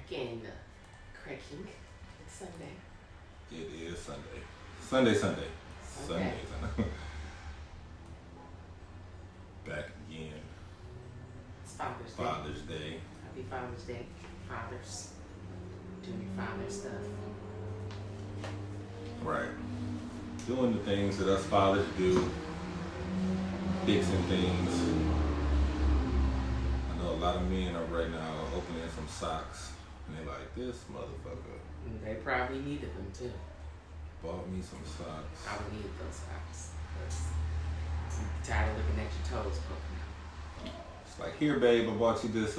again, cracking. It's Sunday. It is Sunday. Sunday. Sunday. Back again. It's Father's Day. Father's Day. Happy Father's Day, fathers. Doing your father stuff. Right. Doing the things that us fathers do. Fixing things. I know a lot of men are right now opening some socks. And they're like, this motherfucker They probably needed them too. bought me some socks. I would need those socks. I'm tired of looking at your toes poking out. It's like, here, babe, I bought you this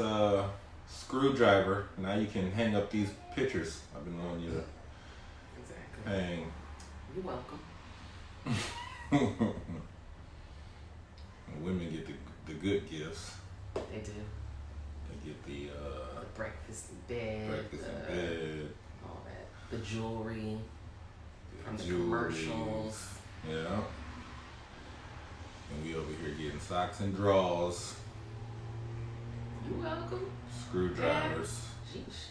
screwdriver. Now you can hang up these pictures I've been wanting you to Exactly. hang. You're welcome. And women get the good gifts. They do. They get the The breakfast in bed. breakfast in bed, All that. The jewelry. From the jewelry. commercials. Yeah. And we over here getting socks and drawers, You're welcome. screwdrivers, Sheesh.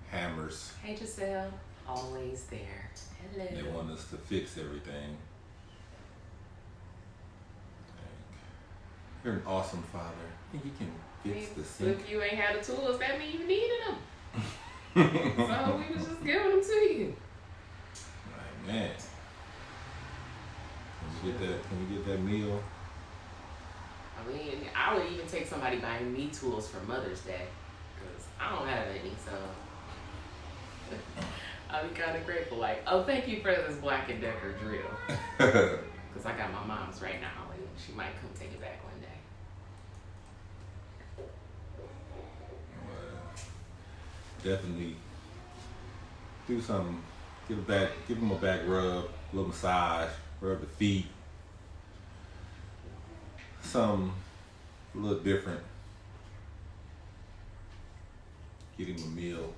hammers. Hey Giselle. Always there. Hello. They want us to fix everything. You're an awesome father. You can fix the sink. If you ain't had the tools, that means you needed them. So we was just giving them to you. Like, man. Can we get that meal? I mean, I would even take somebody buying me tools for Mother's Day. Because I don't have any, so I'll be kind of grateful. Like, oh, thank you for this Black & Decker drill. Because I got my mom's right now, and she might come take it back one day. Definitely do something. Give them a back rub, a little massage, rub the feet. Something a little different. Get him a meal.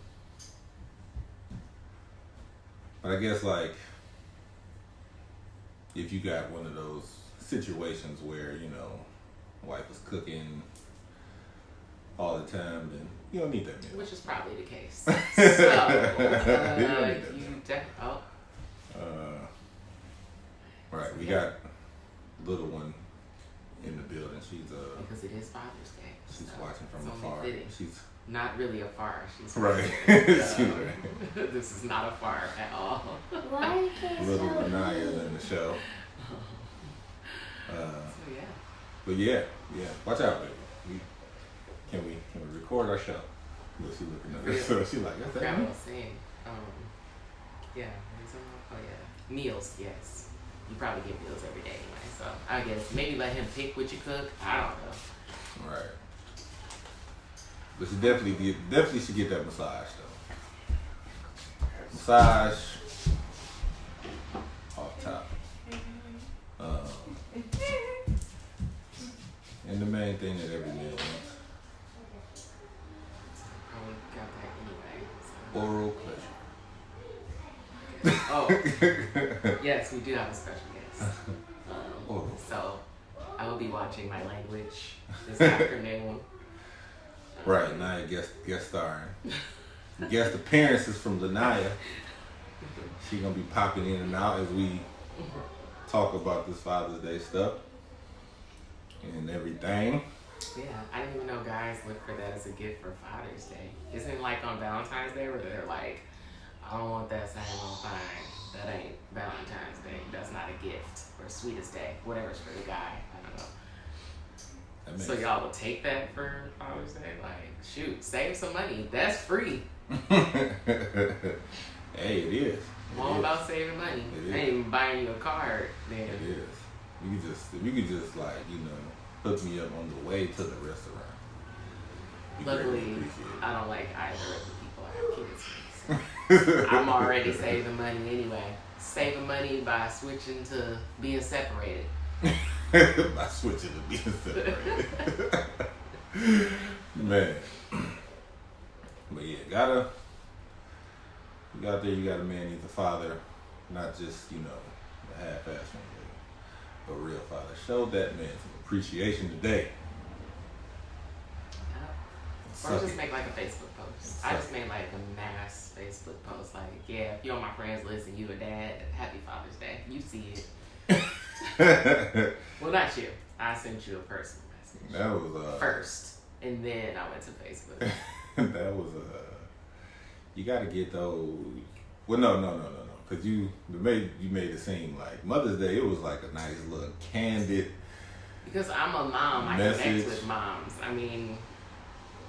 But I guess, like, if you got one of those situations where, wife is cooking all the time, then you don't need that meal. Which is probably the case. So, Right, we got little one in the building. She's because it is Father's Day. she's so watching from it's only afar. fitting. She's Not really afar. She's right. This is not afar at all. Why can't Little so Renaya in the show. So yeah. But yeah. Watch out, baby. Can we record our show? Well, she looking at us. So she's like, that's I that. was saying. Yeah. Oh yeah. Meals, yes. You probably get meals every day anyway. So I guess maybe let him pick what you cook. I don't know. Right. But she definitely should get that massage though. Massage off top. And the main thing that every man wants. Probably got that anyway. Oral pleasure. Oh, yes, we do have a special guest. So I will be watching my language this afternoon. Right, Naya guest starring. Guest appearances from Lanaya. She gonna be popping in and out as we talk about this Father's Day stuff and everything. Yeah, I didn't even know guys look for that as a gift for Father's Day. Isn't it like on Valentine's Day where they're like, I don't want that sign on fine. That ain't Valentine's Day. That's not a gift. Or Sweetest Day. Whatever's for the guy. I don't know. So y'all will take that for Father's Day? Like, shoot, save some money. That's free. Hey, it is. All about saving money. It I is. ain't even buying you a card. Then. It is. You could just like, hook me up on the way to the restaurant. Be greatly Luckily, appreciated. I don't like either of the people I have kids with. So I'm already saving money anyway. Saving money by switching to being separated. By switching to being separated. Man. But yeah, you got there, you got a man, he's a father, not just, a half-assed one, but a real father. Show that man some appreciation today. Or just make like a Facebook post. I just made like a mass Facebook post. Like, yeah, if you're on my friends list and you a dad, happy Father's Day. You see it. Well, not you. I sent you a personal message. That was first, and then I went to Facebook. That was you gotta get those. Well, no. Cause you made it seem like Mother's Day. It was like a nice little candid. Because I'm a mom, I connect with moms. I mean,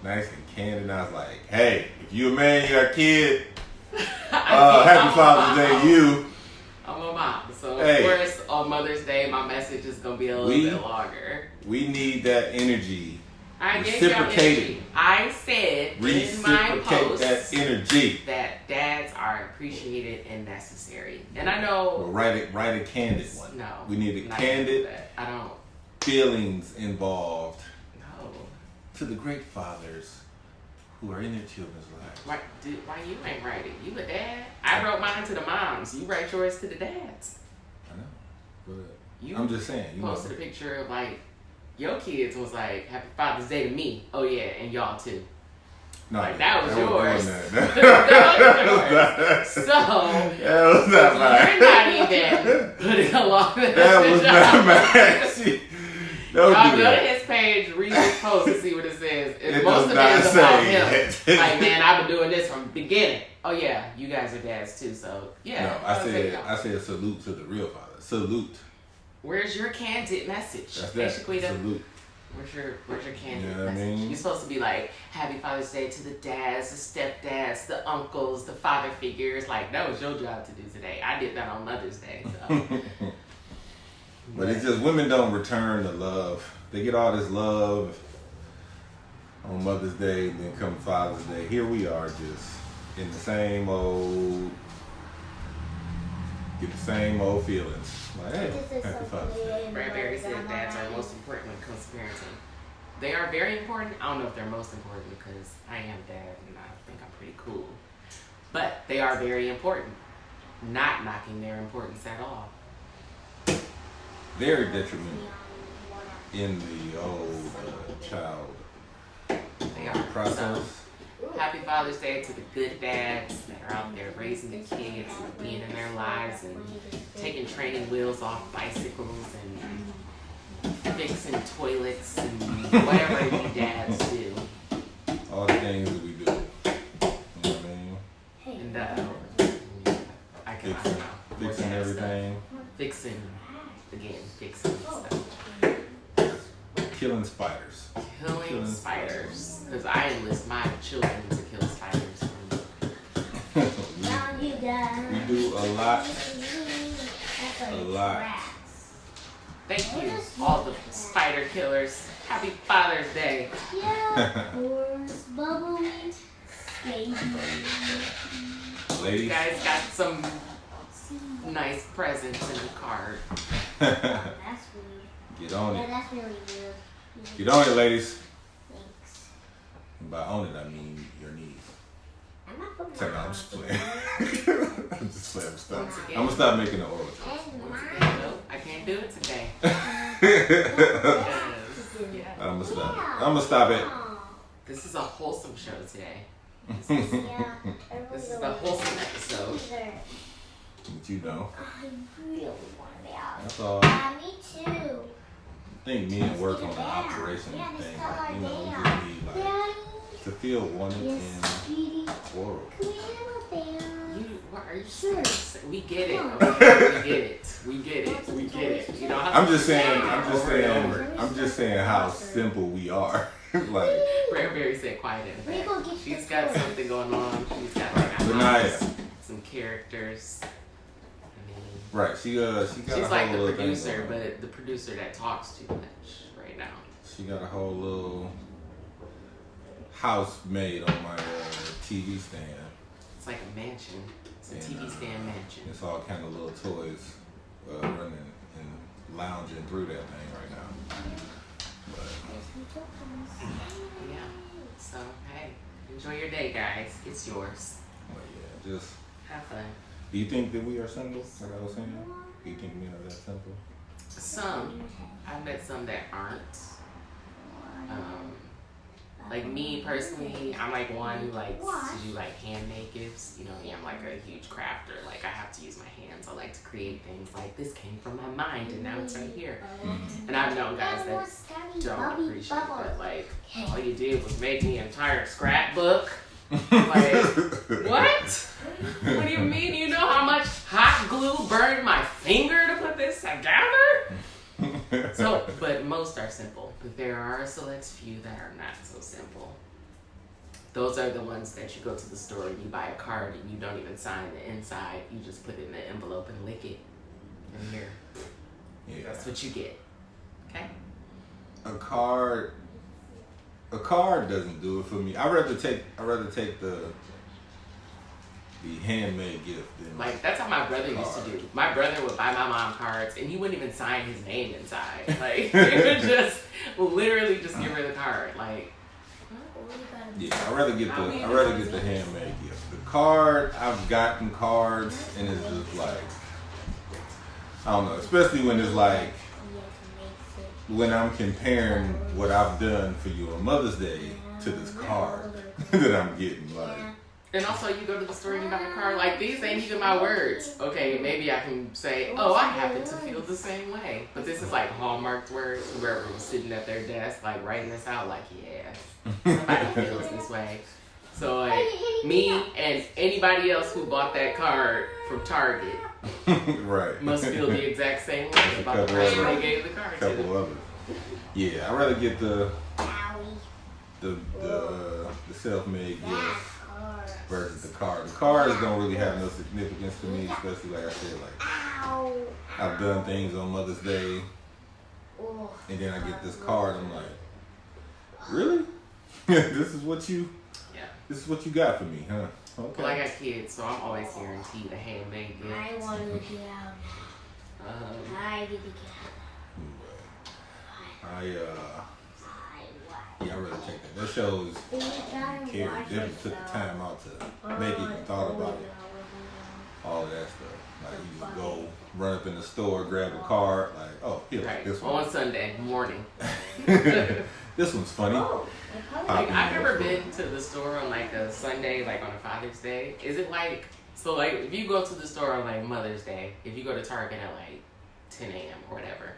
nice and candid. And I was like, hey, if you a man, you got a kid. Happy Father's Day, to you. I'm a mom, so hey, of course on Mother's Day my message is gonna be a little bit longer. We need that energy. I gave y'all energy. I said in my post that energy that dads are appreciated and necessary. And I know. Well, write a candid one. No, we need a candid. I don't. Feelings involved. No. To the great fathers who are in their children's lives. Why you ain't write it? You a dad? I wrote mine to the moms. You write yours to the dads. I know. But I'm just saying. You posted a picture of like your kids was like, Happy Father's Day to me. Oh yeah, and y'all too. No, like, that was yours. That was yours. So that was not mine. You're not even putting along with that was not mine. Y'all go to his page, read his post, and see what it says. Most of it is about him. Like, man, I've been doing this from the beginning. Oh yeah, you guys are dads too, so yeah. No, I said salute to the real father. Salute. Where's your candid message? That's basically that. Salute. Where's your candid you know message? I mean? You're supposed to be like, Happy Father's Day to the dads, the stepdads, the uncles, the father figures. Like, that was your job to do today. I did that on Mother's Day. So. But it's just women don't return the love. They get all this love on Mother's Day, and then come Father's Day. Here we are, just in the same old, get the same old feelings. Like, hey, Happy Father's Day. Bradbury said dads are most important when it comes to parenting. They are very important. I don't know if they're most important because I am a dad and I think I'm pretty cool. But they are very important. Not knocking their importance at all. Very detrimental in the old child process. So, Happy Father's Day to the good dads that are out there raising the kids and being in their lives and taking training wheels off bicycles and fixing toilets and whatever you dads do. All the things that we do. You know what I mean? And I don't know. Fixing everything. Fixing stuff. Killing spiders. Killing spiders. Because I enlist my children to kill spiders. we do a lot. Thank you, all the spider killers. Happy Father's Day. Yeah, bubbly, Ladies. You guys got some nice presents in the card. That's rude. Get on it. Yeah, that's really rude. Get on it, ladies. Thanks. And by on it, I mean your knees. I'm not putting So, no, I'm just playing. I'm just playing. I'm going to stop making the oil. Once again, nope, I can't do it today. I'm going to stop. I'm going to stop it. This is a wholesome show today. This is the wholesome episode. But you know. I really want it out. That's all. Yeah, me too. I think men work on the operation thing. Like, you know, you just need like to feel wanted and oral. Can we have a bear? What are you saying? We get it. Okay? We get it. You know, I'm just saying how simple we are. Like Bradbury said quiet in the back. She's got something going on. She's got like some characters. Right, she got she's like the producer, but the producer that talks too much right now. She got a whole little house made on my TV stand. It's like a mansion. It's a TV stand mansion. It's all kind of little toys running and lounging through that thing right now. But, yeah. So hey, enjoy your day, guys. It's yours. But yeah, just have fun. Do you think that we are simple? Like I was saying, do you think men are that simple? Some. I've met some that aren't. Like me personally, I'm like one who likes to do like handmade gifts. You know me, I'm like a huge crafter. Like I have to use my hands. I like to create things like this came from my mind and now it's right here. And I've known guys that don't appreciate that. Like all you did was make me an entire scrapbook. Like what? What do you mean? You know how much hot glue burned my finger to put this together? So, but most are simple. But there are a select few that are not so simple. Those are the ones that you go to the store and you buy a card and you don't even sign the inside. You just put it in the envelope and lick it. And here, that's what you get. Okay? A card doesn't do it for me. I'd rather take the handmade gift than Like that's how my brother used to do. My brother would buy my mom cards and he wouldn't even sign his name inside. Like he would just literally just give her the card. Like I'd rather get the handmade gift. The card, I've gotten cards and it's just like I don't know, especially when it's like when I'm comparing what I've done for you on Mother's Day to this card that I'm getting, like. And also, you go to the store and you buy a card. Like these ain't even my words. Okay, maybe I can say, "Oh, I happen to feel the same way." But this is like Hallmark's words. Whoever was sitting at their desk, like writing this out, like, yeah, somebody feels this way. So like me and anybody else who bought that card from Target, right, must feel the exact same way about the person they gave the card to. Couple others. Yeah, I'd rather get the self-made gift versus the card. The cards don't really have no significance to me, especially like I said, like I've done things on Mother's Day, and then I get this card. I'm like, really? This is what you got for me, huh? Okay. Well, I got kids, so I'm always guaranteed a handmade gift. I want to get out. I need to get I'd rather take that. That shows care. They took the time out to make it and thought about it. All of that stuff. Like you just go run up in the store, grab a card, like, oh, here, right. This one. On Sunday morning. This one's funny. Like I've never been to the store on like a Sunday, like on a Father's Day. Is it like so? Like if you go to the store on like Mother's Day, if you go to Target at like 10 a.m. or whatever,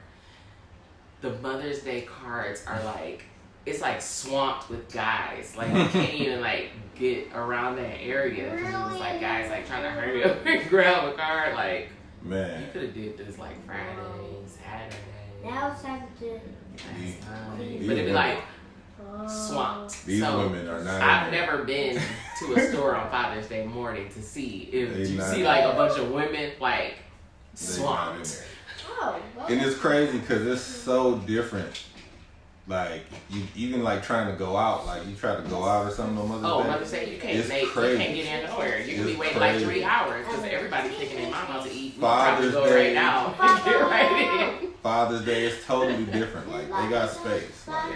the Mother's Day cards are like it's like swamped with guys. Like you can't even like get around that area because it's like guys like trying to hurry up and grab a card. Like man, you could have did this like Friday, Saturday. Now it's time to do. But it'd be like swamped. These so women are not. I've never been to a store on Father's Day morning to see if They you not see in like there. a bunch of women like They not in swamped. there. Oh, well, And it's crazy because it's so different. Like you even like trying to go out, like you try to go out or something on Mother's Oh, Day. Mother's Day, you can't It's make, you crazy. can't get in nowhere. You can be It's waiting like crazy. 3 hours because everybody's taking their mom out to eat. We Father's probably go Day. right now and get right in. Father's Day is totally different. Like they got space. Like,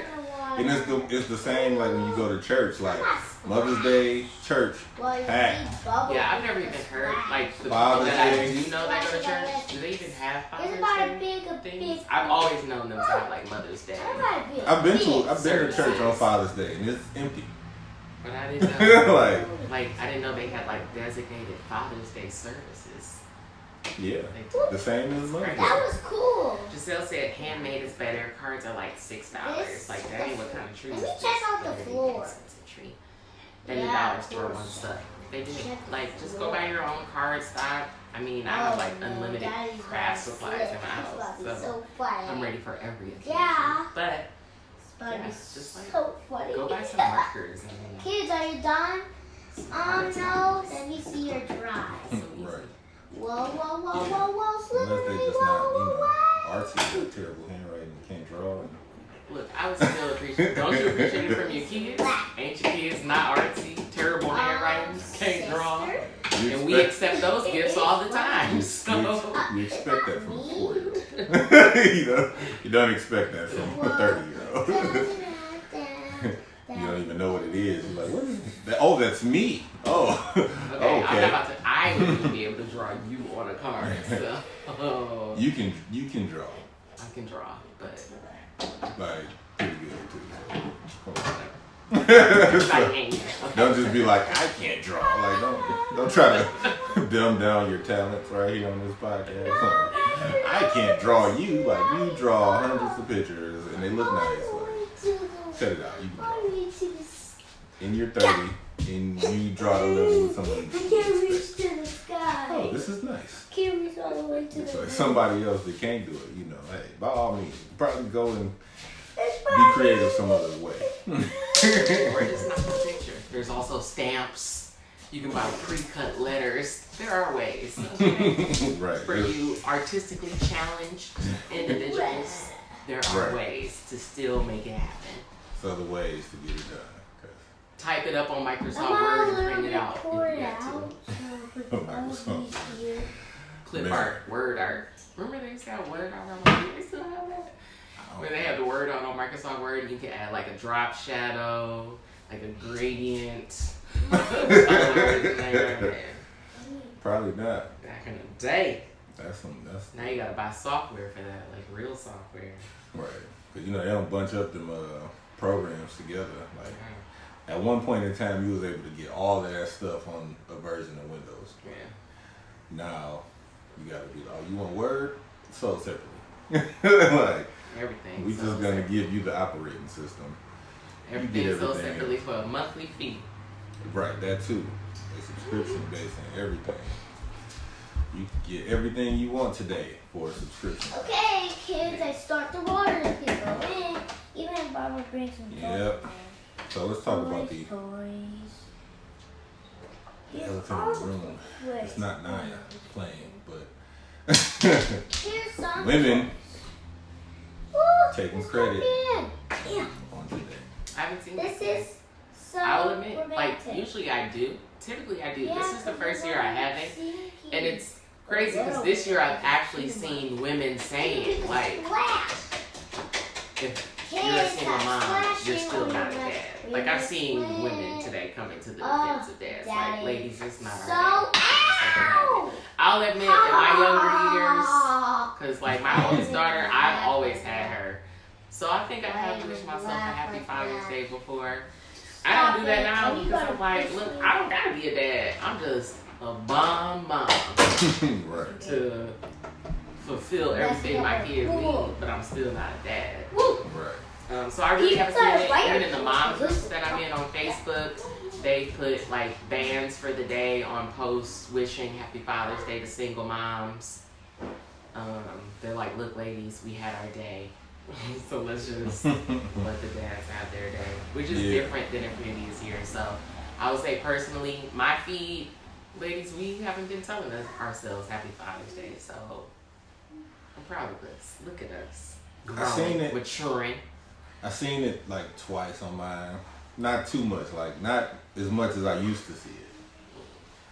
and it's the same like when you go to church. Like Mother's Day, church, packed. Yeah, I've never even heard like the people Father's that I Day. do know that go to church. Do they even have It's Father's not a Day big, things? I've always known them to have like Mother's Day, I've been to Services. church on Father's Day and it's empty. but I didn't know. Like I didn't know they had like designated Father's Day services. yeah, the same as Mother's Day. That was cool. Giselle said handmade is better. Cards are like $6. Like that ain't what kind of tree. Let me is check this? out the That ain't an floor. expensive tree. Then the Yeah, dollar store of wants course. stuff. They do. Check Like the just floor. go buy your own card stock. I mean, I have like Oh, unlimited Daddy's craft gonna supplies in flip. my It's about house, to be so so funny. I'm ready for every occasion. Yeah. But It's about to Yeah, be just like- so funny. go buy some markers and Kids, are you done? cards. No. Let me see your drive. So easy. Right. Whoa, whoa, whoa, whoa, whoa, Unless they slippery, just whoa, not, whoa, artsy with terrible handwriting, can't draw. Look, I would still appreciate. Don't you appreciate it from your kids? Ain't your kids not artsy, terrible handwriting, can't draw? You And we accept those gifts all the time. So you expect that from a 4-year-old. you don't expect that from a 30-year-old. You don't even know what it is. You're like, what is that? Oh, that's me. Oh, okay, I'm not okay. about to. I wouldn't even be able to draw you on a card. So You can draw I can draw, but like pretty good too. Don't just be like, I can't draw. Like, don't try to dumb down your talents right here on this podcast. Like, I can't draw you. Like, you draw hundreds of pictures and they look nice. Like, cut it out. You can draw. In your 30, and you draw the level with someone. I can't reach to the sky. Oh, this is nice. Can't reach all the way to the So sky. if somebody else that can't do it, hey, by all means, probably go and be creative some other way. Or just not the picture. There's also stamps. You can buy pre-cut letters. There are ways. Okay? Right. For you artistically challenged individuals, there are Right. ways to still make it happen. So the ways to get it done. Type it up on Microsoft Word and print it out if you got to. Microsoft. Clip Man. art, word art. Remember they used to have word art on the they still have that? Where they have the word art on Microsoft Word and you can add like a drop shadow, like a gradient. Probably not. Back in the day. That's Now you gotta buy software for that, like real software. right. Cause they don't bunch up them programs together. Like at one point in time, you was able to get all of that stuff on a version of Windows. Yeah. Now you gotta be like, oh, you want Word? Sold separately. Like Everything. we so just gonna separately. give you the operating system. Everything get sold everything separately else. for a monthly fee. Right, that too. A subscription based on everything. You can get everything you want today for a subscription. Okay, kids, I start the water to go in. Even if Barbara brings some toys. Yep. So let's talk about the toys. elephant in the room. It's not Naya playing, but Here's some women toys. taking Ooh, credit Yeah. on today. I haven't seen This it. is so I'll admit, romantic. like usually I do. Typically I do. Yeah, This is the first year I haven't. Sneaky. And it's crazy because this year I've actually seen women saying, like, if you're a single mom, you're still not a dad. Like, I've seen women today coming to the defense of dads. Like, ladies, it's not So, our dad. ow! I'll admit, in my younger years, because, like, my oldest daughter, I've always had her. So I think I have wished myself a happy Father's Day before. I don't do that now because I'm like, look, I don't gotta be a dad. I'm just a bomb mom Right. to fulfill everything my kids need, but I'm still not a dad. Right. So I really haven't seen it. Even in the mom groups that I'm in on Facebook, they put like bans for the day on posts wishing Happy Father's Day to single moms. They're like, look, ladies, we had our day. So let's just let the dads have their day, which is different than in previous years. So I would say personally, my feed, ladies, we haven't been telling ourselves Happy Father's Day. So I'm proud of us. Look at us. I seen it. Maturing. I seen it like twice on mine. Not too much, like not as much as I used to see it.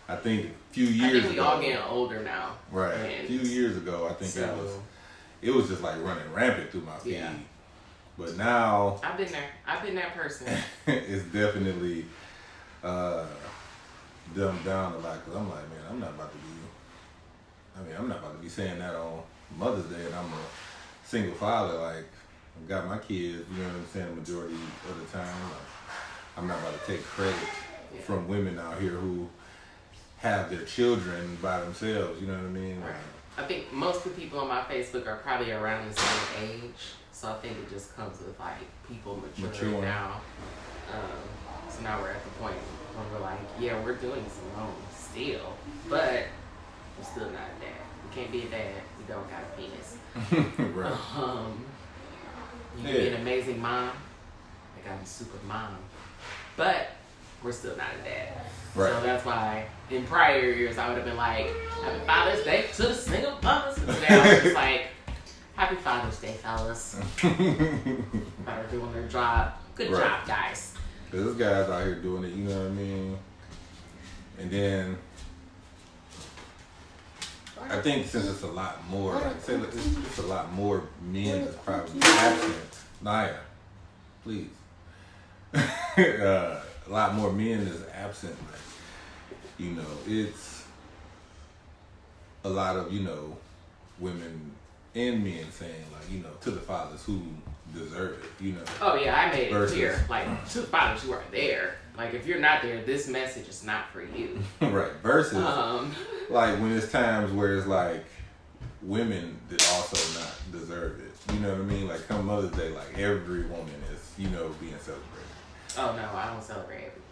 I think a few years I think we ago. all getting older now. Right. A And few years ago, I think it was just like running rampant through my feed. Yeah. But now I've been there. I've been that person. it's definitely dumbed down a lot because I'm like, man, I'm not about to be saying that on Mother's Day and I'm a single father. Like, I've got my kids, you know what I'm saying, the majority of the time. Like, I'm not about to take credit from women out here who have their children by themselves, you know what I mean? Like, I think most of the people on my Facebook are probably around the same age. So I think it just comes with like people maturing now. So now we're at the point where we're like, yeah, we're doing some loans still, but we're still not a dad. We can't be a dad. We don't got a penis. right. You can be an amazing mom. Like I'm a super mom, but we're still not a dad. Right. So that's why in prior years I would have been like, Happy Father's Day to the single mothers. And today I was just like, Happy Father's Day, fellas. They're doing their job. Good job, guys. Cause this guy's out here doing it, you know what I mean? And then I think since it's a lot more, like say it's a lot more men that's probably absent. Naya, please. A lot more men is absent. Like, you know, it's a lot of, you know, women and men saying like, you know, to the fathers who deserve it, you know. Oh yeah, I made it Versus- clear. Like to the fathers who are there. Like if you're not there, this message is not for you. Right. Versus Like when it's times where it's like women that also not deserve it. You know what I mean? Like come Mother's Day, like every woman is, you know, being celebrated. oh no, I don't celebrate everything.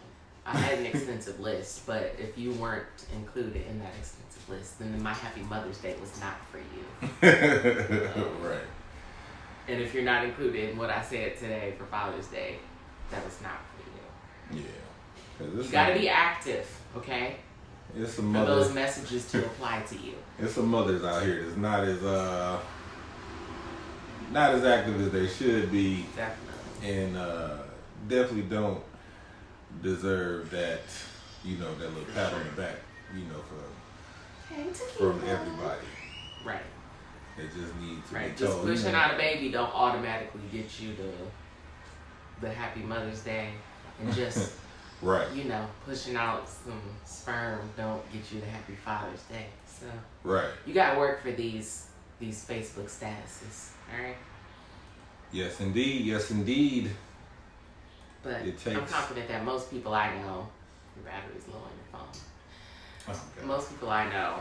I had an extensive list, but if you weren't included in that extensive list, then my Happy Mother's Day was not for you. Right. And if you're not included in what I said today for Father's Day, that was not for you. Yeah. 'Cause You it's gotta some- be active, okay? It's some For mothers. those messages to apply to you. There's some mothers out here that's not as active as they should be, Definitely. and definitely don't deserve that, you know, that little pat on the back, you know, from everybody. Right. They just need to Right. be Just told. pushing you know, out a baby don't automatically get you the Happy Mother's Day. And just, right, you know, pushing out some sperm don't get you the Happy Father's Day. So right. you gotta work for these Facebook statuses. Alright? Yes, indeed. Yes, indeed. But It takes- I'm confident that most people I know, your battery's low on your phone. Okay. Most people I know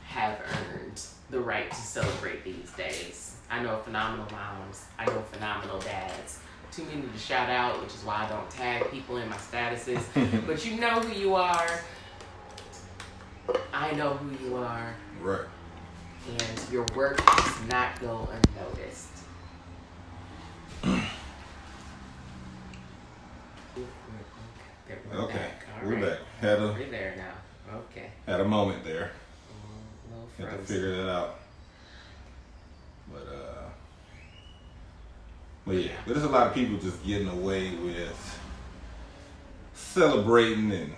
have earned the right to celebrate these days. I know phenomenal moms. I know phenomenal dads. Too many to shout out, which is why I don't tag people in my statuses. But you know who you are. I know who you are. Right. And your work does not go unnoticed. We're Okay. back. All We're right. back. Had a We're there now. Okay. had a moment there. A little Had to frozen. figure that out. But yeah, but there's a lot of people just getting away with celebrating and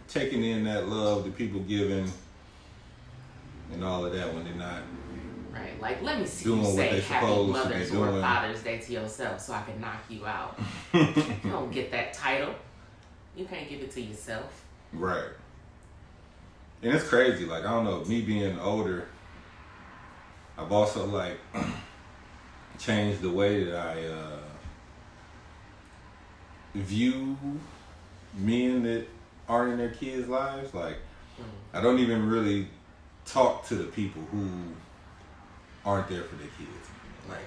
taking in that love that people giving and all of that when they're not. Right, like let me see Doing you what say they Happy supposed to be Mother's or doing. Father's Day to yourself so I can knock you out. You don't get that title. You can't give it to yourself. Right. And it's crazy. Like, I don't know, me being older, I've also, like, changed the way that I view men that aren't in their kids' lives. Like, I don't even really talk to the people who aren't there for their kids. Like,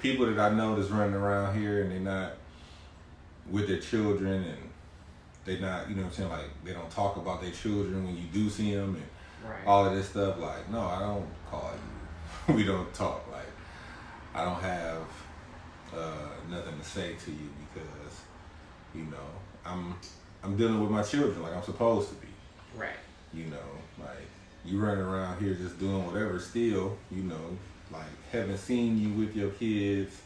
people that I know that's running around here and they're not with their children and they not, you know what I'm saying, like, they don't talk about their children when you do see them and Right. all of this stuff. Like, no, I don't call you. We don't talk. Like, I don't have nothing to say to you because, you know, I'm dealing with my children like I'm supposed to be. Right. You know, like, you running around here just doing whatever still, you know, like, haven't seen you with your kids,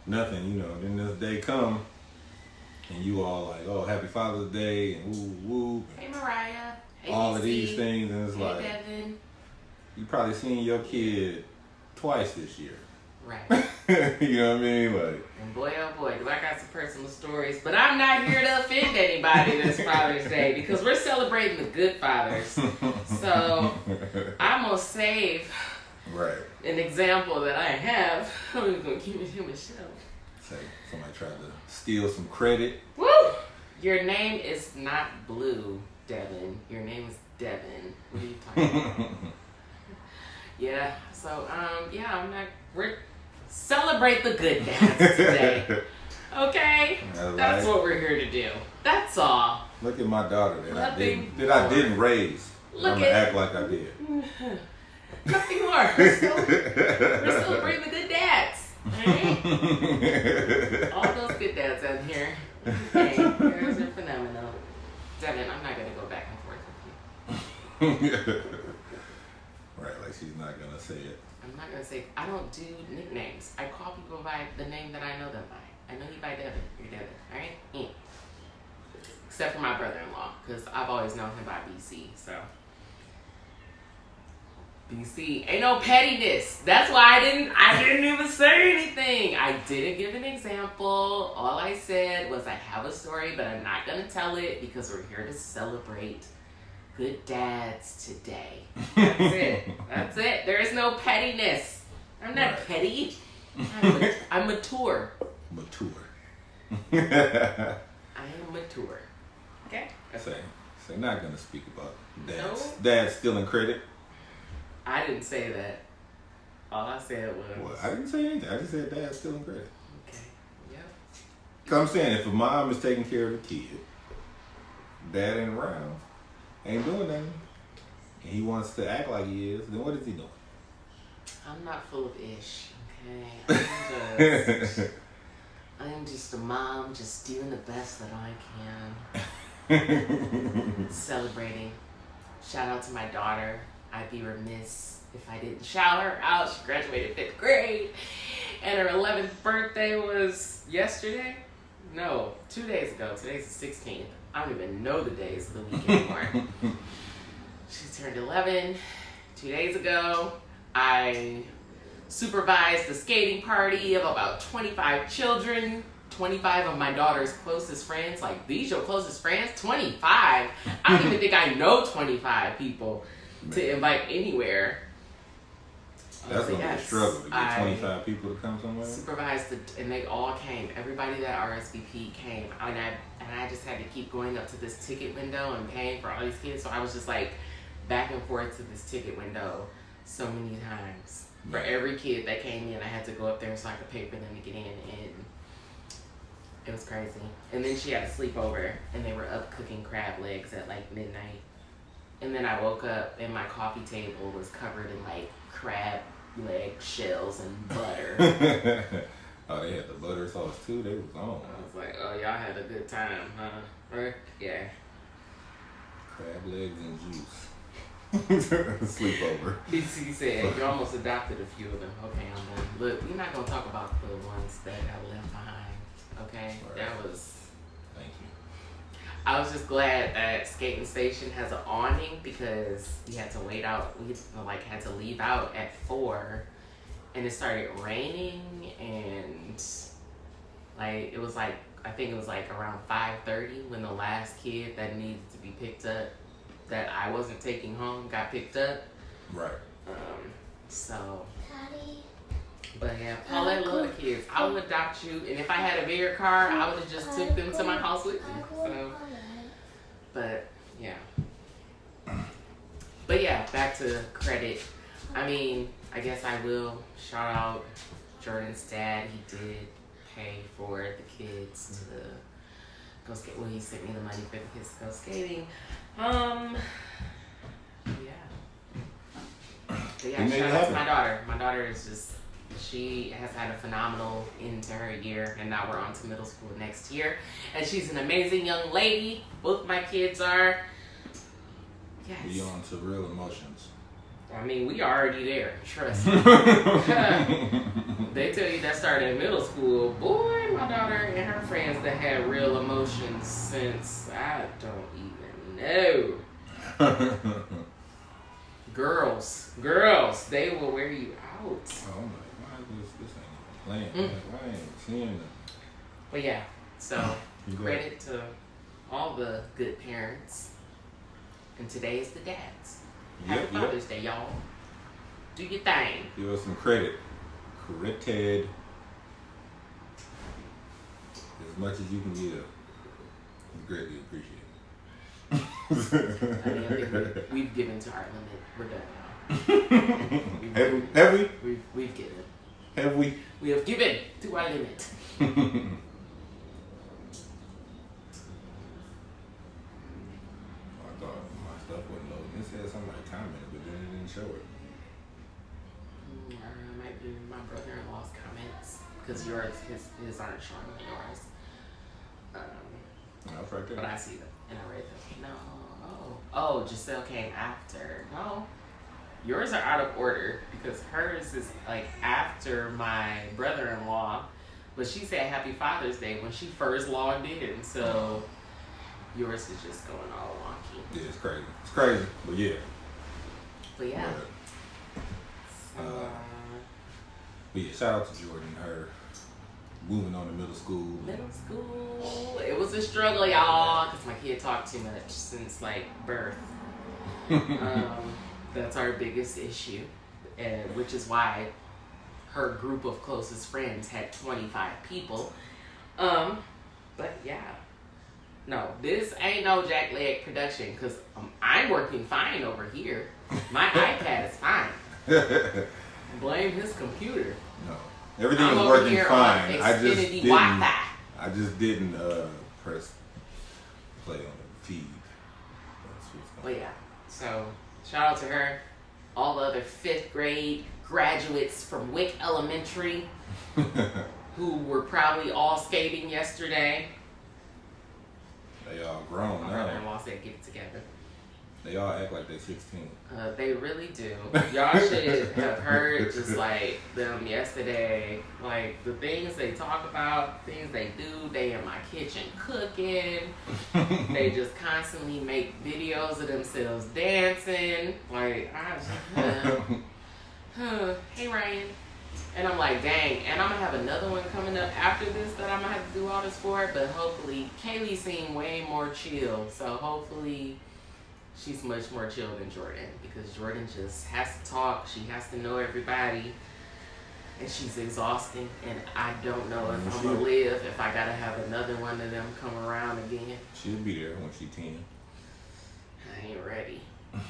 nothing, you know. Then this day come, and you all like, oh, happy Father's Day, and woo, woo. Hey Mariah. Hey All of DC. these things, and it's Hey like, Devin. you probably seen your kid twice this year. Right. You know what I mean? Like, And boy, oh boy, do I got some personal stories. But I'm not here to offend anybody this Father's Day because we're celebrating the good fathers. So I'm going to save right. an example that I have. I'm even going to keep it to myself. Say, somebody tried to steal some credit. Woo! Your name is not Blue, Devin. Your name is Devin. What are you talking about? Yeah. So, we're celebrate the good dads today. Okay? That's That's right. what we're here to do. That's all. Look at my daughter that Nothing I didn't raise. Look I'm gonna at- act like I did. Nothing more. We're celebrating the good dads. Alright? All those good dads out here. Okay, yours are phenomenal. Devin, I'm not gonna go back and forth with you. Right, like she's not gonna say it. I'm not gonna say I don't do nicknames. I call people by the name that I know them by. I know you by Devin. You're Devin, alright? Yeah. Except for my brother-in-law, because I've always known him by BC. So BC ain't no pettiness. That's why I didn't even say anything. I didn't give an example. All I said was I have a story, but I'm not gonna tell it because we're here to celebrate good dads today. That's it. That's it. There is no pettiness. I'm not Right. petty. I'm mature. Mature. I am mature. Okay? Say not gonna speak about dads. No. Dad's stealing credit. I didn't say that. All I said was. Well, I didn't say anything. I just said dad's stealing credit. Okay. Yep. Cause I'm saying if a mom is taking care of the kid, dad ain't around, ain't doing nothing, and he wants to act like he is, then what is he doing? I'm not full of ish. Okay. I'm just a mom, just doing the best that I can. Celebrating. Shout out to my daughter. I'd be remiss if I didn't shout her out. She graduated 5th grade. And her 11th birthday was yesterday? No, 2 days ago. Today's the 16th. I don't even know the days of the week anymore. She turned 11 2 days ago. I supervised the skating party of about 25 children. 25 of my daughter's closest friends. Like, these your closest friends? 25? I don't even think I know 25 people to invite anywhere. That's So gonna be a yes, struggle to get I 25 people to come somewhere. supervised and they all came. Everybody that RSVP came. And I just had to keep going up to this ticket window and paying for all these kids. So I was just like back and forth to this ticket window so many times. For every kid that came in, I had to go up there so I could pay for them to get in, and it was crazy. And then she had a sleepover, and they were up cooking crab legs at like midnight. And then I woke up, and my coffee table was covered in like crab leg shells and butter. Oh, they had the butter sauce too. They was on. I was like, oh, y'all had a good time, huh? Right? Yeah. Crab legs and juice. Sleepover. BC said, you almost adopted a few of them. Okay, I'm done. Look, we're not going to talk about the ones that got left behind. Okay? Right. That was... Thank you. I was just glad that Skating Station has an awning because we had to wait out. We like had to leave out at 4, and it started raining, and like it was like I think it was like around 5:30 when the last kid that needed to be picked up that I wasn't taking home got picked up. Right. So. Daddy. But yeah, Paulette love the kids. I would adopt you, and if I had a bigger car, I would have just took them to my house with me. So. But yeah. But yeah, back to credit. I mean, I guess I will shout out Jordan's dad. He did pay for the kids to go skate. Well, he sent me the money for the kids to go skating. Yeah. But yeah, shout out to my daughter. My daughter is just, she has had a phenomenal end to her year, and now we're on to middle school next year. And she's an amazing young lady. Both my kids are. Yes. We on to real emotions. I mean, we already there. Trust me. They tell you that started in middle school. Boy, my daughter and her friends that had real emotions since I don't even know. Girls, they will wear you out. Oh, I'm like, why is this ain't even playing? Like, why ain't seeing them? But yeah, so You go. credit to all the good parents. And today is the dads. Happy Father's Day, y'all. Do your thing. Give us some credit. Credited. As much as you can give. We greatly appreciate it. I mean, I think we've given to our limit. We're done now. Have we? We've given. Have we? We have given to our limit. I thought my stuff wasn't loading. It said somebody commented, but then it didn't show it. Or it might be my brother-in-law's comments, because yours, his aren't showing on yours. No, it's right there. But I see them, and I read them. No. Oh, Giselle came after. No. Yours are out of order, because hers is like after my brother-in-law, but she said Happy Father's Day when she first logged in, so yours is just going all wonky. Yeah, it's crazy. It's crazy, but yeah. But yeah. But yeah, shout out to Jordan, her moving on to middle school. Middle school. It was a struggle, y'all, because my kid talked too much since like birth. That's our biggest issue, and which is why her group of closest friends had 25 people. But yeah, no, this ain't no jackleg production because I'm working fine over here. My iPad is fine. Blame his computer. No, everything I'm is over working here fine. on I just Xfinity didn't. Wi-Fi. I just didn't press play on the feed. That's what's But going yeah, so shout out to her. All the other 5th grade graduates from Wick Elementary who were probably all skating yesterday. They all grown My now. brother-in-law said get it together. They all act like they 16. They really do. Y'all should have heard just like them yesterday. Like the things they talk about, things they do. They in my kitchen cooking. They just constantly make videos of themselves dancing. Like I just, hey Ryan. And I'm like, dang. And I'm gonna have another one coming up after this that I'm gonna have to do all this for. But hopefully, Kaylee seemed way more chill. So hopefully. She's much more chill than Jordan because Jordan just has to talk. She has to know everybody. And she's exhausting. And I don't know if I'm going to live if I got to have another one of them come around again. She'll be there when she's 10. I ain't ready.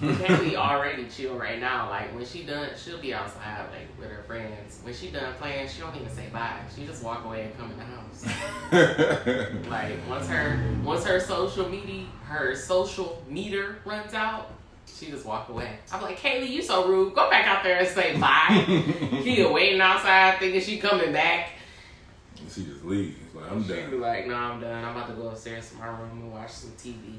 Kaylee already chill right now. Like when she done, she'll be outside like with her friends. When she done playing, she don't even say bye. She just walk away and come in the house. Like once her social meter runs out, she just walk away. I'm like, Kaylee, you so rude. Go back out there and say bye. He waiting outside thinking she coming back. And she just leaves. Like I'm She be done. like, no, I'm done. I'm about to go upstairs to my room and watch some TV.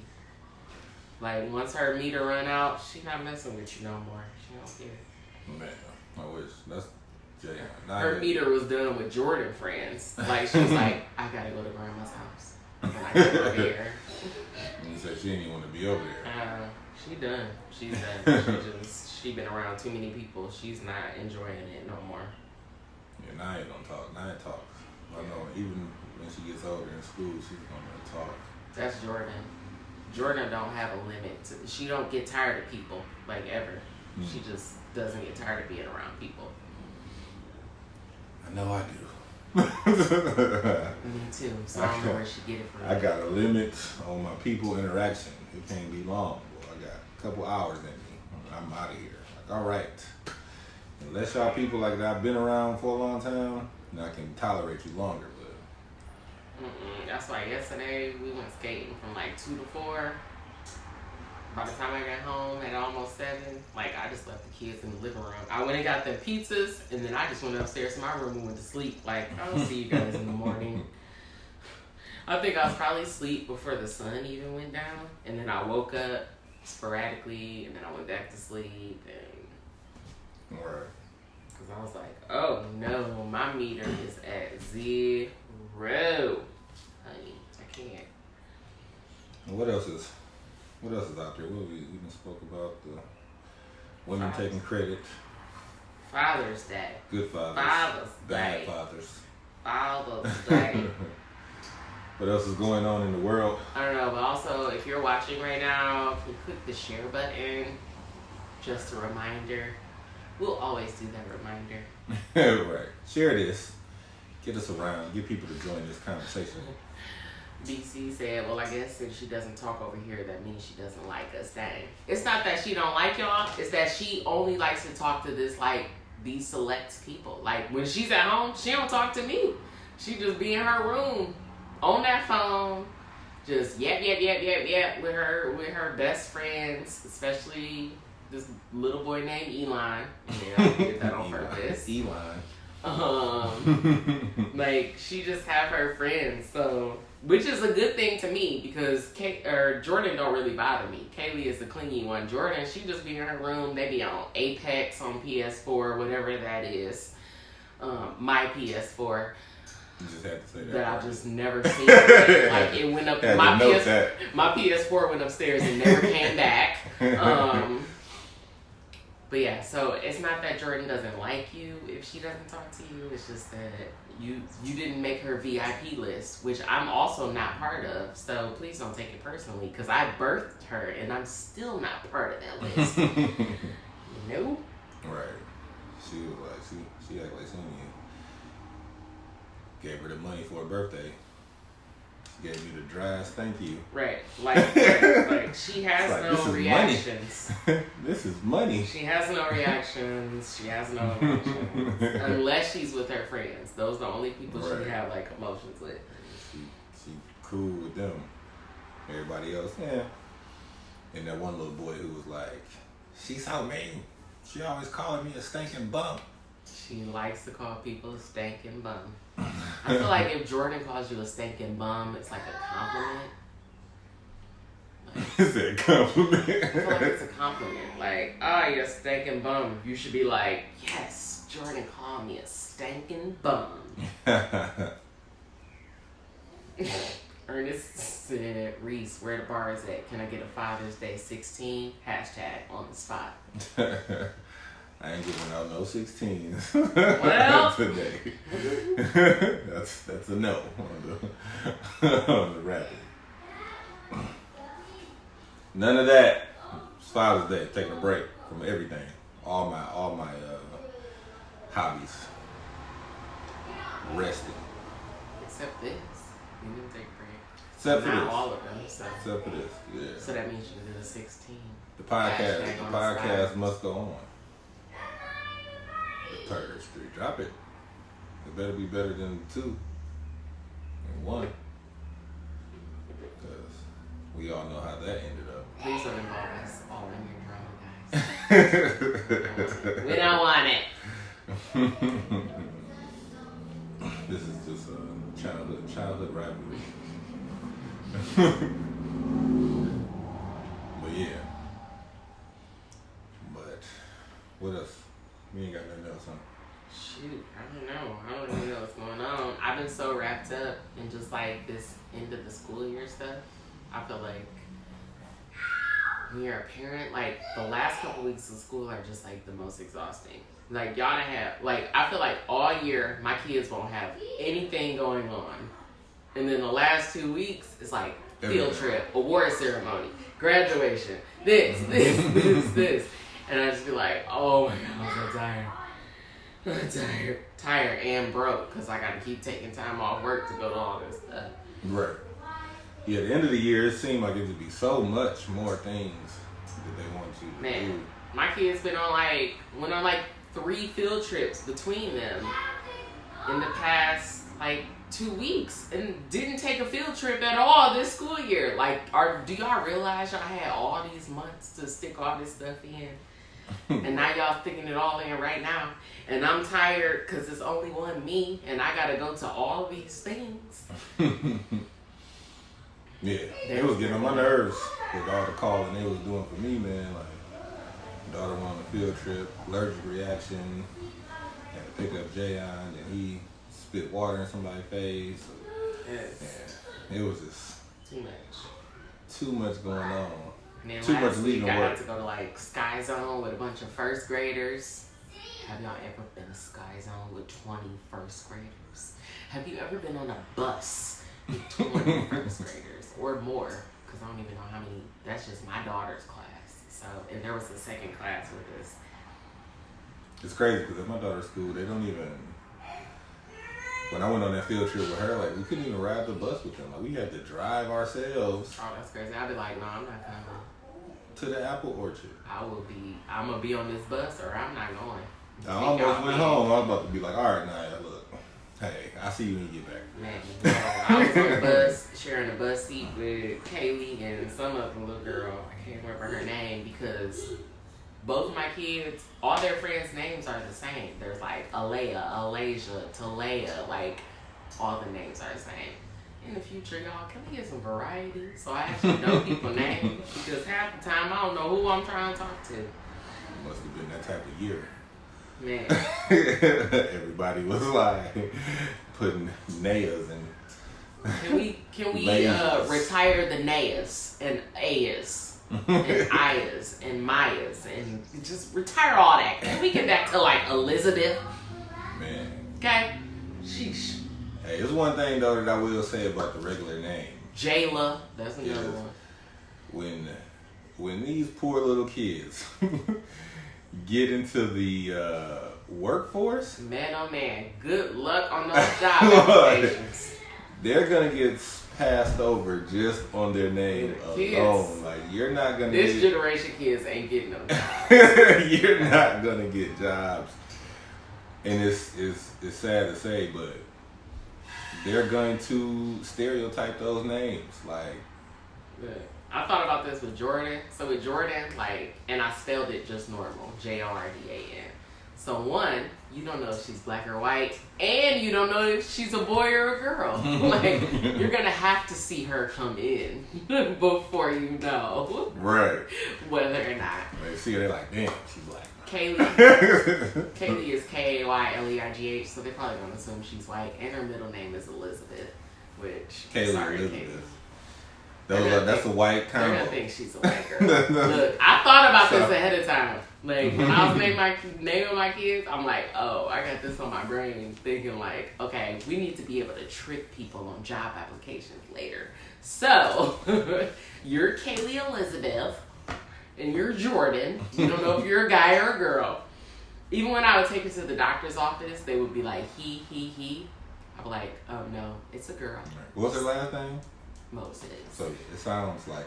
Like once her meter run out, she not messing with you no more. She don't care. Man, I wish. That's Jay. Her meter was done with Jordan friends. Like she was like, I gotta go to grandma's house. And I gotta go there. And you said she didn't even want to be over there. She done. She's done. She been around too many people. She's not enjoying it no more. Yeah, Nia don't talk. Nia talks. I know even when she gets older in school, she's gonna talk. That's Jordan. Jordan don't have a limit. She don't get tired of people, like ever. She just doesn't get tired of being around people. I know I do. Me too. So I don't know where she get it from. I got a limit on my people interaction. It can't be long. Boy. I got a couple hours in me. I'm out of here. Like, all right. Unless y'all people like that I've been around for a long time, then I can tolerate you longer. That's why yesterday we went skating from like 2 to 4. By the time I got home at almost 7, like I just left the kids in the living room. I went and got the pizzas, and then I just went upstairs to my room and went to sleep. Like I'll see you guys in the morning. I think I was probably asleep before the sun even went down, and then I woke up sporadically, and then I went back to sleep, and Right. because I was like, oh no, my meter is at 0. Honey, I can't. And what else is out there? What we even spoke about the women taking credit. Father's Day. Good fathers. Father's Bad Day. fathers. Father's Day. What else is going on in the world? I don't know, but also if you're watching right now, can you click the share button? Just a reminder. We'll always do that reminder. Right. Share this. Get us around. Get people to join this conversation. BC said, well, I guess since she doesn't talk over here, that means she doesn't like us. Dang. It's not that she don't like y'all. It's that she only likes to talk to these select people. Like, when she's at home, she don't talk to me. She just be in her room, on that phone, just yap with her best friends, especially this little boy named Elon. Yeah, I did that on purpose. Elon. Like she just have her friends, so which is a good thing to me because Jordan don't really bother me. Kaylee is the clingy one. Jordan, she just be in her room. They be on Apex on PS4, whatever that is. My PS4. You just had to say that. That I've just never seen. Like it went up. My PS4 went upstairs and never came back. But yeah, so it's not that Jordan doesn't like you if she doesn't talk to you. It's just that you didn't make her VIP list, which I'm also not part of. So please don't take it personally, because I birthed her and I'm still not part of that list. Nope. Right. She was like, she act like she knew. Gave her the money for her birthday. She gave me the driest thank you. Right. Like she has Like, no reactions. This is money. She has no reactions. She has no emotions. Unless she's with her friends. Those are the only people Right. she have like emotions with. She cool with them. Everybody else, yeah. And that one little boy who was like, she's so mean. She always calling me a stinking bum. She likes to call people a stinking bum. I feel like if Jordan calls you a stinking bum, it's like a compliment. Is that a compliment? I feel like it's a compliment. Like, oh, you're a stinking bum. You should be like, yes, Jordan called me a stinking bum. Ernest said, Reese, where the bar is at? Can I get a Father's Day 16? Hashtag on the spot. I ain't giving out no 16s Well. today. that's a no on the rapid. None of that. It's Father's Day. Taking a break from everything. All my hobbies. Resting. Except this. You didn't take a break. Except for Not this. all of them. So. Except for this. Yeah. So that means you did a 16. The Hashtag on the podcast spot. must go on. The Purge Street. Drop it. It better be better than 2 and 1. Because we all know how that ended up. Please don't involve us all in your drama, guys. We don't want it. This is just a childhood rivalry. But yeah. But what else? We ain't got nothing else, huh? Shoot, I don't know. I don't really know what's going on. I've been so wrapped up in just like this end of the school year stuff. I feel like when you're a parent, like the last couple weeks of school are just like the most exhausting. Like y'all done have, like I feel like all year my kids won't have anything going on. And then the last 2 weeks, it's like field trip, award ceremony, graduation, this. And I just be like, oh my God, I'm so tired. I'm tired and broke because I got to keep taking time off work to go to all this stuff. Right. Yeah, at the end of the year, it seemed like it would be so much more things that they want you to Man, do. my kids went on like 3 field trips between them in the past like 2 weeks and didn't take a field trip at all this school year. Like, do y'all realize y'all had all these months to stick all this stuff in? And now y'all sticking it all in right now. And I'm tired because it's only one me and I got to go to all these things. Yeah, it was getting on my nerves with all the calling they was doing for me, man. Like, daughter went on a field trip, allergic reaction, had to pick up Jayon, and he spit water in somebody's face. Yes. Yeah, it was just Too much. too much going on. And then Too much last week leaving I work. had to go to like Sky Zone with a bunch of first graders. Have y'all ever been to Sky Zone with 20 first graders? Have you ever been on a bus with 20 first graders or more? Because I don't even know how many. That's just my daughter's class. So, and there was a second class with us. It's crazy because at my daughter's school, they don't even. When I went on that field trip with her, like we couldn't even ride the bus with them. Like we had to drive ourselves Oh, that's crazy. I'd be like, no, I'm not coming. to the apple orchard. I'm gonna be on this bus or I'm not going. I almost went home. I was about to be like, all right, Naya, look, hey, I'll see you when you get back. Man, I was on the bus, sharing a bus seat with Kaylee and some other little girl. I can't remember her name because both of my kids, all their friends' names are the same. There's like Alea, Alasia, Talea, like all the names are the same. In the future, y'all, can we get some variety so I actually know people's names? Because half the time I don't know who I'm trying to talk to. It must have been that type of year. Man, Everybody was like putting Nayas and can we Layers. retire the Nayas and Ayas? and Ayas and Mayas and just retire all that. Can we get back to like Elizabeth? Man. Okay? Sheesh. Hey, there's one thing though that I will say about the regular name. Jayla, that's another Yes. one. When these poor little kids get into the workforce, Man, oh man, good luck on those job applications. they're gonna get passed over just on their name Kids. alone. Like you're not gonna This get, generation kids ain't getting no jobs. you're not gonna get jobs, and it's sad to say, but they're going to stereotype those names. Like, Good. I thought about this with Jordan. So with Jordan, like, and I spelled it just normal, Jordan. So one, you don't know if she's black or white, and you don't know if she's a boy or a girl. Like, you're gonna have to see her come in before you know right? whether or not. They see her, they're like, damn, she's black. Kaylee is Kayleigh, so they're probably gonna assume she's white, and her middle name is Elizabeth, which Kaylee sorry, Elizabeth. Kaylee. That's a white They're combo. gonna think she's a white girl. Look, I thought about this ahead of time. Like when I was naming my kids, I'm like, oh, I got this on my brain, thinking like, okay, we need to be able to trick people on job applications later. So you're Kaylee Elizabeth, and you're Jordan. You don't know if you're a guy or a girl. Even when I would take her to the doctor's office, they would be like, he. I'd be like, oh no, it's a girl. What's her last name? Moses. So it sounds like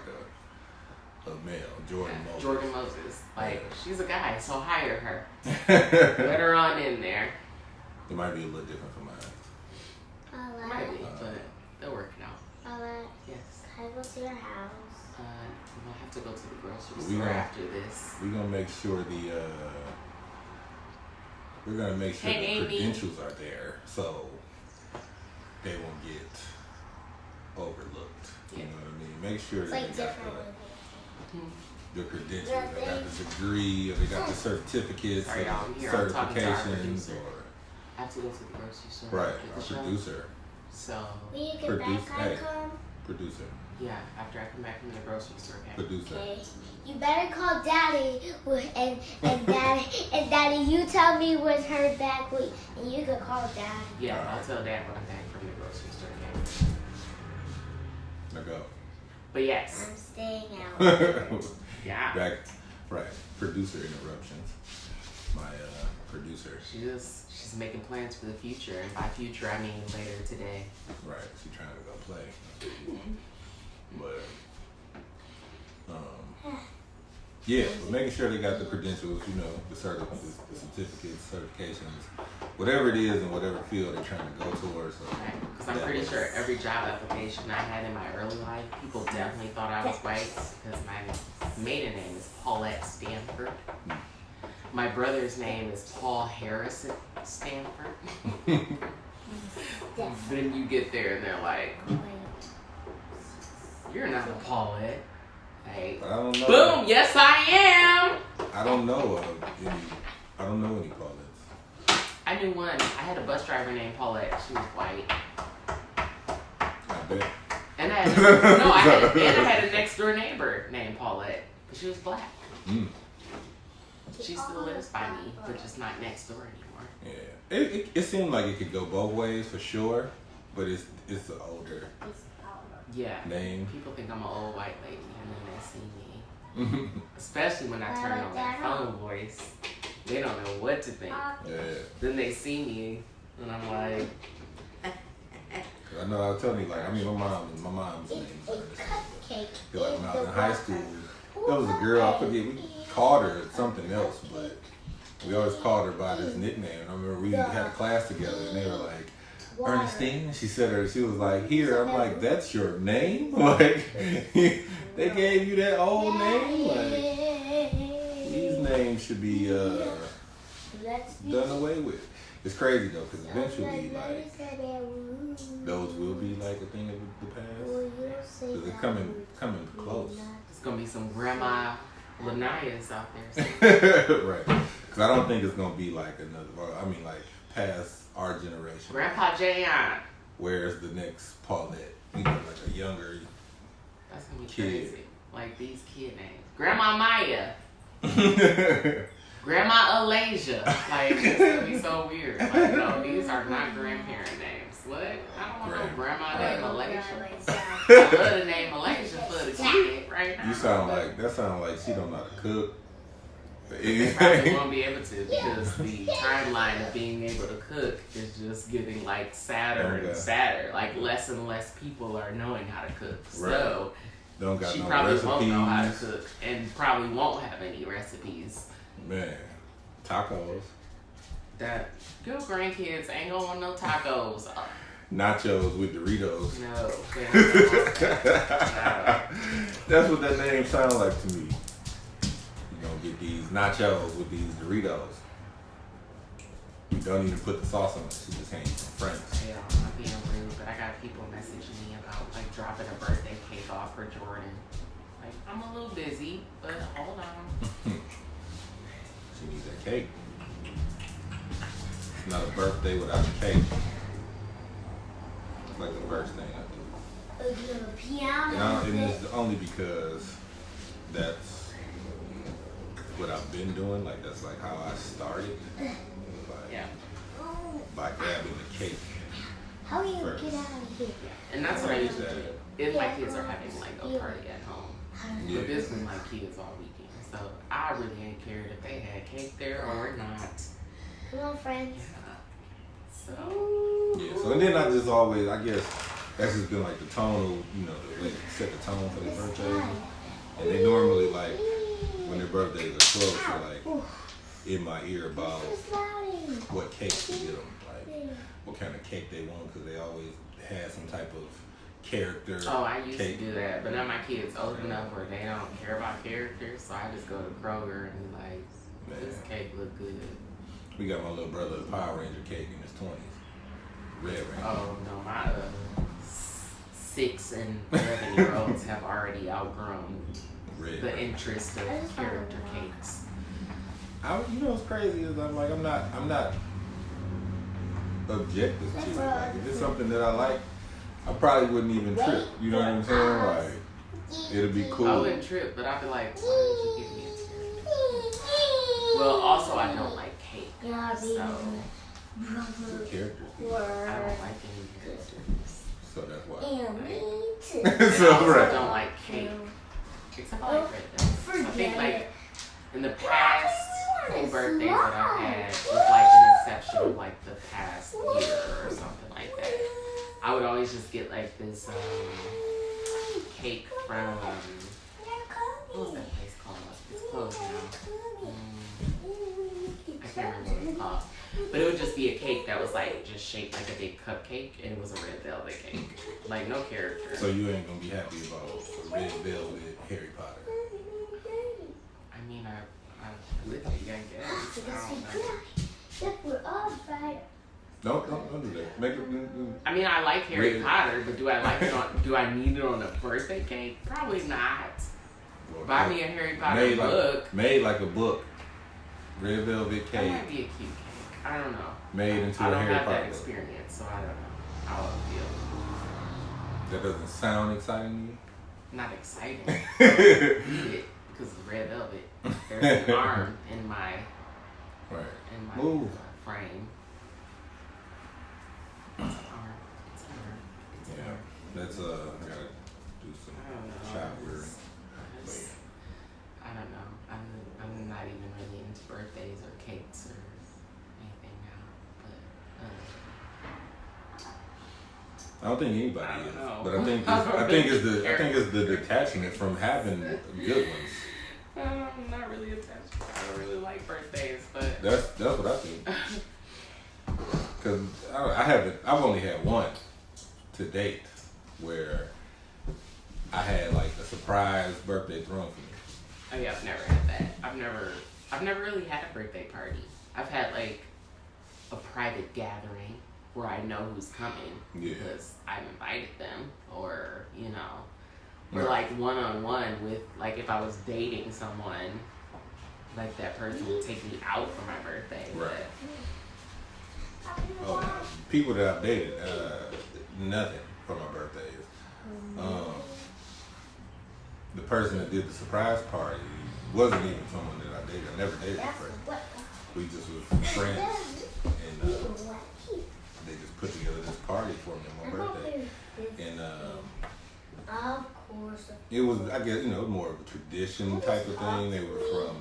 a male, Jordan Yeah, Moses. Jordan Moses. Like, Yeah. she's a guy, so hire her. Let her on in there. It might be a little different from mine. Might be, but they'll work it out. Yes. Can I go to your house? We'll have to go to the grocery We store gonna- after this. We're gonna make sure Hey, the Amy. credentials are there, so they won't get overlooked. You Yeah. know what I mean? Make sure It's that like they got different. the credentials, Yeah, they got the degree, or they got the certificates, Sorry, or y'all, I'm here. I'm talking to our certifications, producer. or I have to go to the grocery store. right, after the our show. producer, So, When you get Produce- back, I hey. come. producer, yeah, after I come back from the grocery store. Okay? producer. Okay. You better call Daddy and Daddy, you tell me when her back week, and you can call Daddy. Yeah, I'll tell Dad when I'm back from the grocery store. Okay? Now go. But yes, I'm staying out. yeah. Back, right. Producer interruptions. My producer, She's making plans for the future, and by future I mean later today. right? She trying to go play, but yeah, but making sure they got the credentials, you know, the certificates, certifications, whatever it is in whatever field they're trying to go towards. So Because I'm that pretty was- sure every job application I had in my early life, people definitely thought I was white because my maiden name is Paulette Stanford. My brother's name is Paul Harrison Stanford. Then you get there and they're like, you're not a Paulette. Like, But I don't know. boom, yes I am. I don't know any Paulettes. I knew one. I had a bus driver named Paulette. She was white. I bet. And I had a next door neighbor named Paulette, but she was black. Mm. She still lives by me, but just not next door anymore. Yeah. It seemed like it could go both ways for sure, but it's an older Yeah. name. People think I'm an old white lady, and then they see me, especially when I turn on that phone voice. They don't know what to think. Yeah. Then they see me, and I'm like, 'Cause I know I was telling you, like, I mean, my mom's name is Ernestine. Cupcake. Feel like when I was in high school, there was a girl, I forget, we called her something else, but we always called her by this nickname. And I remember we had a class together, and they were like, Ernestine? She said she was like, here. I'm like, that's your name? Like, they gave you that old name? Like, these names should be done away with. It's crazy though, because eventually, like, those will be like a thing of the past. Because they're coming close. it's gonna be some grandma Lanias out there. Right. Because I don't think it's going to be like like past our generation. Grandpa Jayon. Where's the next Paulette? You know, like a younger That's gonna be kid. crazy. Like these kid names. Grandma Maya. Grandma Alasia. Like, it's gonna be so weird. Like, no, these are not grandparent names. What? I don't want no grandma named Alasia. I love the name Alasia for the kid right now. You sound like she don't know how to cook. They probably won't be able to because the timeline of being able to cook is just getting like sadder and sadder. Like less and less people are knowing how to cook. So don't got she no probably recipes. won't know how to cook and probably won't have any recipes. Man, tacos. That your grandkids ain't gonna want no tacos. Nachos with Doritos. No, they don't want that. That's what that name sounds like to me. You gonna get these nachos with these Doritos. You don't even put the sauce on it. You just can't eat some Franks. Yeah, I'm being rude, but I got people messaging me about like dropping a birthday cake off for Jordan. Like, I'm a little busy, but hold on. She needs that cake. It's not a birthday without a cake. It's like the first thing I do. A little piano. And it's only because that's what I've been doing. Like that's like how I started. Like, Yeah. by grabbing the cake. How are you first. get out of here? And that's what I usually do. If my kids are having like a party at home. Yeah. But this was my kids all weekend. So I really ain't cared if they had cake there or not. Come on, friends. So Yeah, so and then I just always, I guess, that's just been like the tone of, you know, the way they set the tone for their birthdays. And they normally, like, when their birthdays are close, they're like in my ear about what cake to get them, like what kind of cake they want, because they always had some type of character. Oh, I used cake. to do that, but now my kids old enough where they don't care about characters, so I just go to Kroger and be like, this cake look good. We got my little brother a Power Ranger cake in his 20s. Red Ranger. Oh no, my 6 and 11-year-olds have already outgrown Red the Ranger. interest of character cakes. You know what's crazy is I'm not objective to it. Like if it's something that I like, I probably wouldn't even trip. You know what I'm saying? Like it'll be cool. I wouldn't trip, but I'd be like, why did you give me a Well, also I don't like cake, so The characters. I don't like any characters. So that's why. And me too. And I So also right. don't like cake, except I like red velvet. I think like in the past few birthdays that I've had was like an exception of like the past year or something like that. I would always just get like this cake from what was that place called? It's closed now. I can't remember what it's called. But it would just be a cake that was like just shaped like a big cupcake, and it was a red velvet cake, like no character. So you ain't gonna be happy about a red velvet Harry Potter. I mean, I would think, I guess. I don't know. We're all right. Don't do that. Make it. I mean, I like Harry Red. Potter, but do I like it on? Do I need it on a birthday cake? Probably not. Buy me a Harry Potter book. Made like a book. Red velvet That cake might be a cute cake. I don't know. made into I a don't Harry have Potter that book. experience, so I don't know how it feels. That doesn't sound exciting Not exciting. to I you. need it because it's red velvet. There's an arm in my Right. Move. frame. It's an arm. It's an arm. It's an Yeah. arm. Let's I gotta do some I don't know. child rearing. It's- I don't know. I'm not even really into birthdays or cakes or anything now. But I don't think anybody I don't is, know. but I think it's the detachment from having good ones. I'm not really attached. I don't really like birthdays, but That's what I think. Cause I've only had one to date where I had like a surprise birthday thrown for me. oh yeah, I've never had that. I've never really had a birthday party. I've had like a private gathering where I know who's coming Yeah. because I've invited them, or or Right. like one-on-one with, like, if I was dating someone, like that person would take me out for my birthday. Right. But Oh, no. People that I've dated, nothing for my birthdays. the person that did the surprise party wasn't even someone that I dated. I never dated a person. We just was friends, and they just put together this party for me on my birthday, and of course. it was, I guess, more of a tradition type of thing. They were from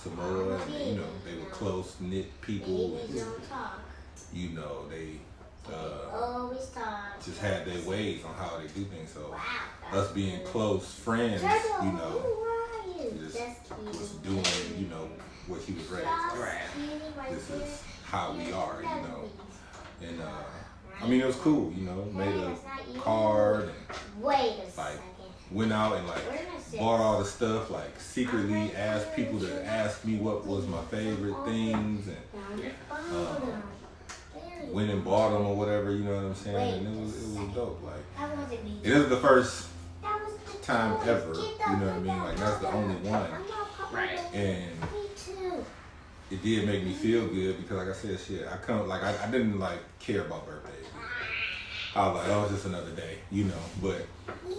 Samoa, and they were close knit people, and they Always talk. just had their ways on how they do things. So us being close friends, just was doing, what he was raised. Right. This is how we are, And I mean, it was cool, made a card and Wait a like second. went out and like bought all the stuff, like secretly asked people to ask me what was my favorite things, and went and bought them or whatever, you know what I'm saying? And it was dope. Like, it is the first time ever, you know what I mean? Like, that's the only one. Right. And it did make me feel good because, like I said, I didn't like care about birthdays. I was like, oh, it's just another day, But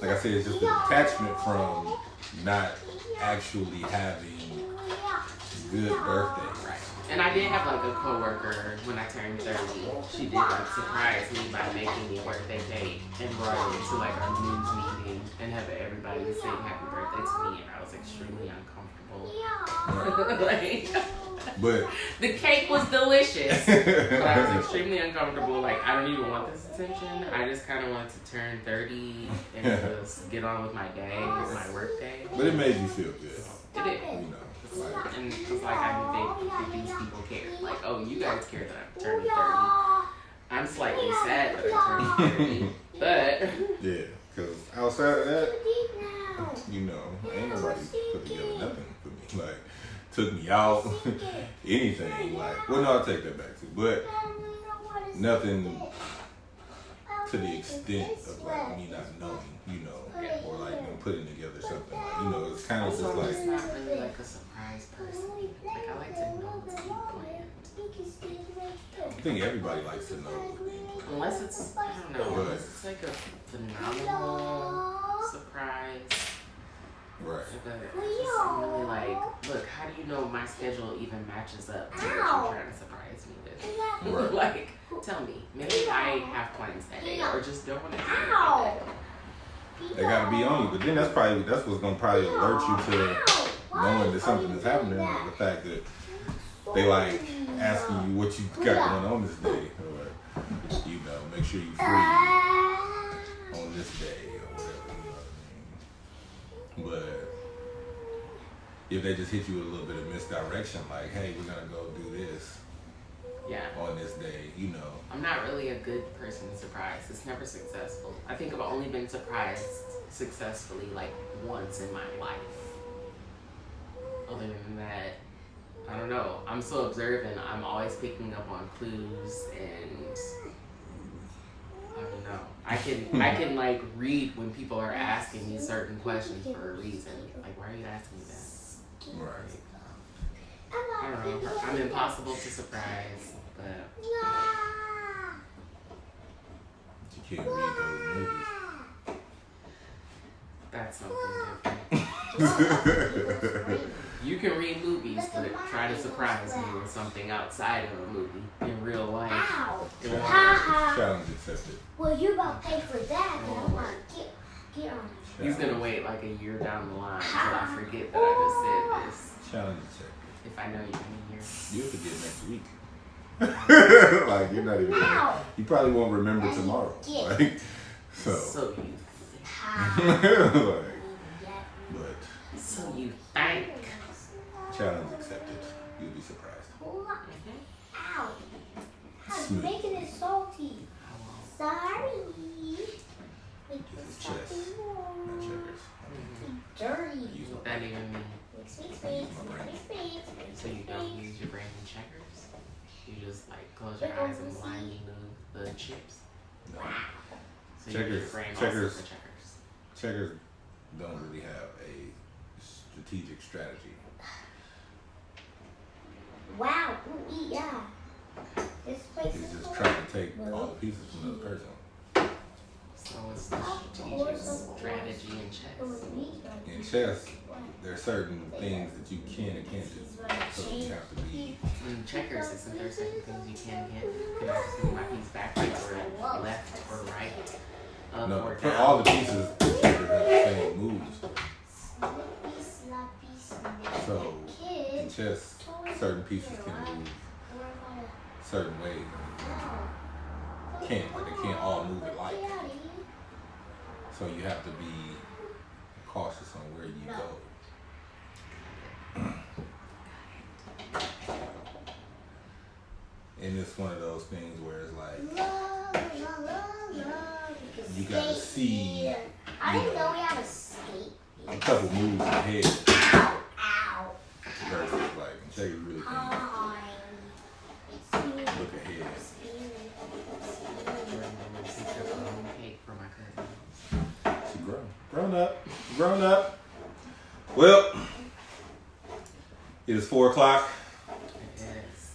like I said, it's just the detachment from not actually having good birthdays. Right. And I did have like a coworker when I turned 30. She did like surprise me by making me a birthday cake and brought it into like our news meeting and have everybody sing happy birthday to me, and I was extremely uncomfortable. But the cake was delicious, but I was extremely uncomfortable. Like, I don't even want this attention. I just kind of wanted to turn 30 and just get on with my day, with my work day. But it made you feel good. It did. And it's like I think that these people care. Like, oh, you guys care that I'm turning 30. I'm slightly sad that I'm turning 30. But yeah, because outside of that, ain't nobody put together nothing for me. Like, took me out, anything. Like, well, no, I'll take that back too. But nothing to the extent of like me not knowing, or like putting together something. Like, it's kind of just so like. it's not really like a surprise person. Like, I like to know what's being planned. I think everybody likes to know what's being planned. Unless it's, I don't know, unless it's like a phenomenal surprise. Right. But I'm really like, look, how do you know my schedule even matches up to what you're trying to surprise me with? Right. Like, tell me. Maybe I have plans that day, or just don't want to do it that day. They gotta be on you, but then that's what's gonna probably alert you to knowing that something is happening. The fact that they like asking you what you got going on this day, or make sure you free on this day or whatever. But if they just hit you with a little bit of misdirection, like, hey, we're gonna go do this on this day, I'm not really a good person to surprise. It's never successful. I think I've only been surprised successfully like once in my life. Other than that, I don't know. I'm so observant. I'm always picking up on clues, and I don't know. I can like read when people are asking me certain questions for a reason. Like, why are you asking me that? right. I don't know. I'm impossible to surprise, but You can't read those movies. that's something different. You can read movies, but try to surprise me with something outside of a movie in real life. It won't work. Challenge accepted. Well, you about to pay for that, but I'm like, get on it. He's gonna wait like a year down the line until I forget that I just said this. Challenge accepted. If I know you in here. You'll forget next week. Like, you're not even. You probably won't remember tomorrow. Like, So you like, but so you think. challenge accepted. You'll be surprised. Ow. I'm Smooth. making it salty. Sorry. This is chess, not checkers. Dirty. Use What that even mean? Mix. So you don't use your brain in checkers? You just like close your eyes and blindly move the chips? no. So you use your brain also Checkers. for checkers. Checkers don't really have a strategic strategy. Wow. Ooh, yeah. This place It's is just cool. trying to take all the pieces from the other person. So it's teaches strategy and chess. In chess, there are certain things that you can and can't do. So you have to be. In checkers, isn't there certain things you can and can't do? Can I just move my piece backwards or left or right? Up No, or for down? all the pieces, the checkers have the same moves. So in chess, certain pieces can move certain ways. Can't, but they can't all move alike. So you have to be cautious on where you go. And it's one of those things where it's like you gotta see I didn't know we had a skate. a couple moves ahead Ow, ow. versus like in check you really can't look ahead. Cake for my cousin. She grown up. Well, it is 4 o'clock. It is.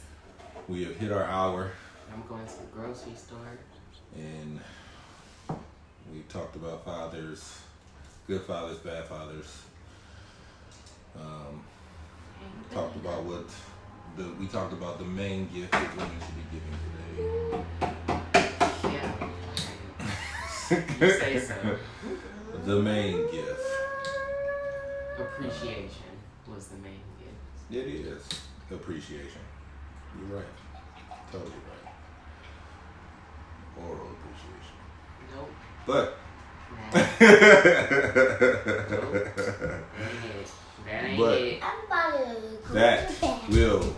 We have hit our hour, I'm going to the grocery store. and we talked about fathers, good fathers, bad fathers. Talked about we talked about the main gift that women should be giving today. Yeah. You say so. The main gift. Appreciation was the main gift. It is appreciation. You're right. Totally right. Oral appreciation. Nope. But Nah. Nope. That ain't But- it. that will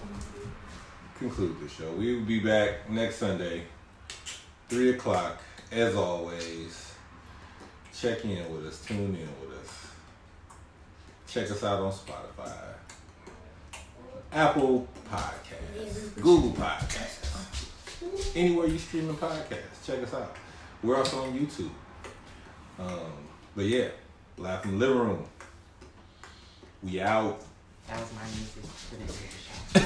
conclude the show. We will be back next Sunday, 3 o'clock. As always, check in with us, tune in with us. Check us out on Spotify, Apple Podcasts, Google Podcasts, anywhere you streaming podcasts. Check us out. We're also on YouTube. But yeah, live from the living room. We out. That was my music for this show.